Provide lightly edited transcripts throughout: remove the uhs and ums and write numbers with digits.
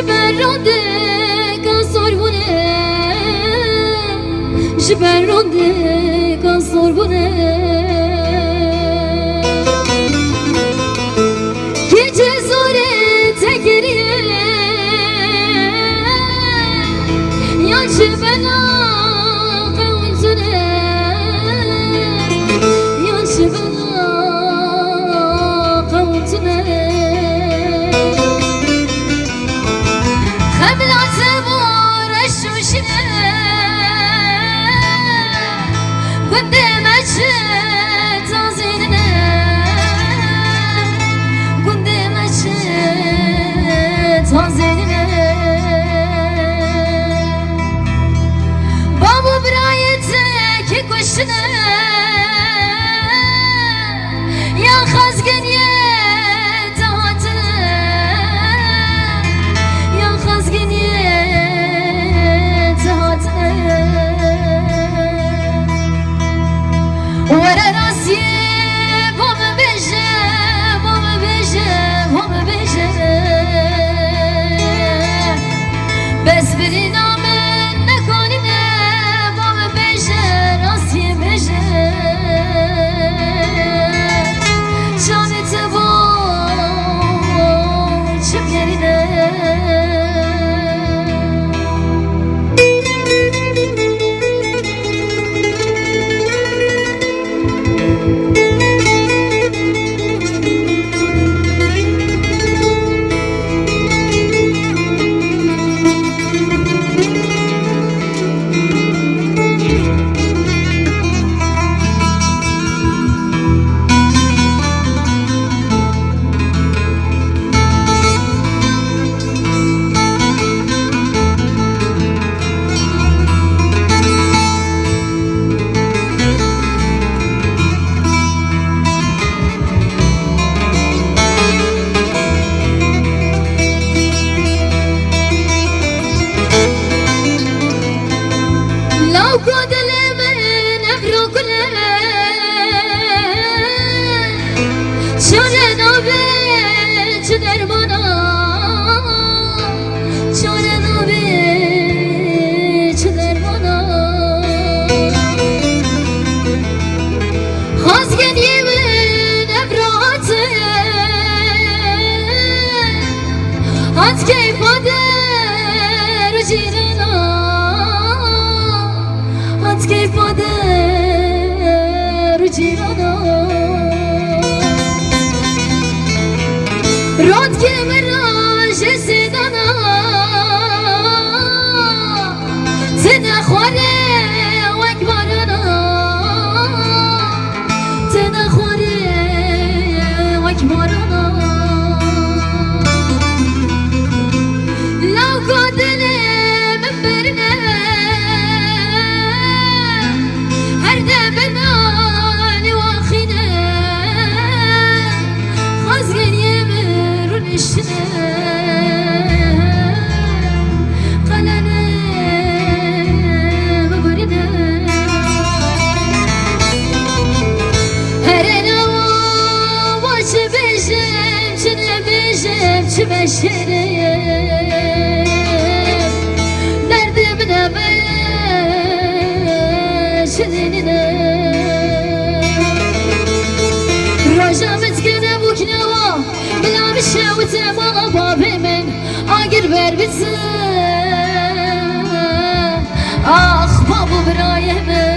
جبرانده کاسور بونه جبرانده کاسور بونه gece zorete geriye yaşı bela kavuzune yaşı bela kavuzune خبلات بار الشوشنه قدامك تازينه قدامك تازينه بابو برايتك كشنه يا خزقن يا بس برينا من نكوننا بابا بيجي راسي بيجي شانت بو شبيرنا At keyf ader cirana At keyf ader cirana Rod kemera jesedana Tena khware wakbarana Tena khware wakbarana derdimine beşinine Roja mitkine bukneva Bila bir şevte bana babimin Agir ver bitsin Ah babu brayemin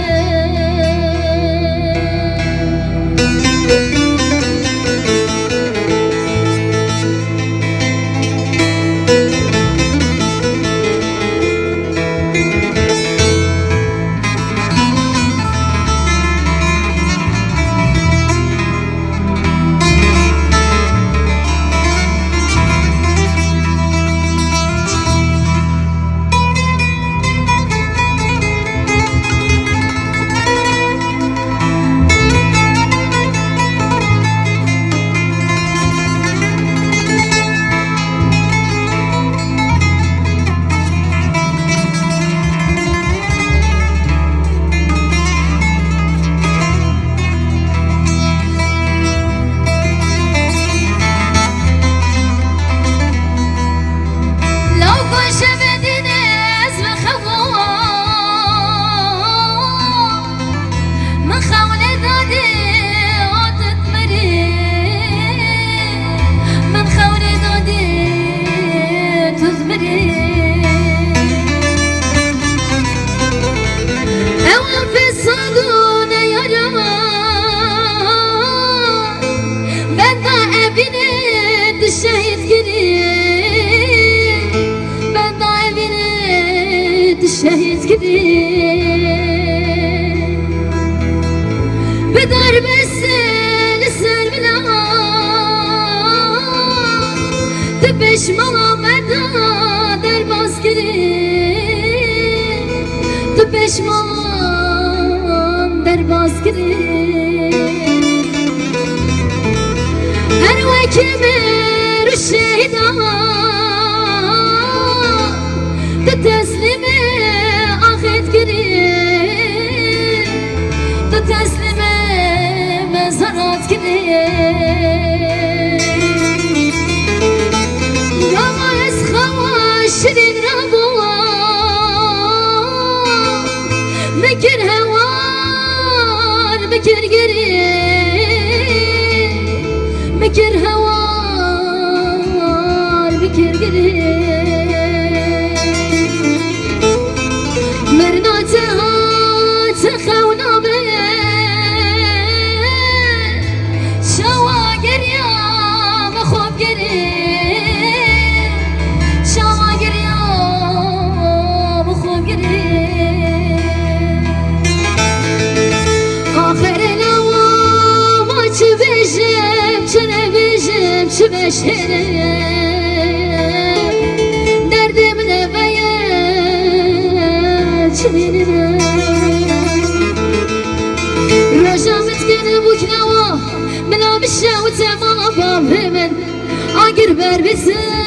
چیز گدی بدار بسن سر بلا تبش مامدا در باز گدی تبش مام در باز گدی هر وکی من رو شهیدان تسلیم آخت گری تسلیم مزارات گری بابا از خواه شدید را بوا مکر هوان مکر گری مکر هوان مکر گری چه بشهرم دردم نباید چه بینم روشامت کنه بکنه و ملا بشه و تمام من آگر بر بسه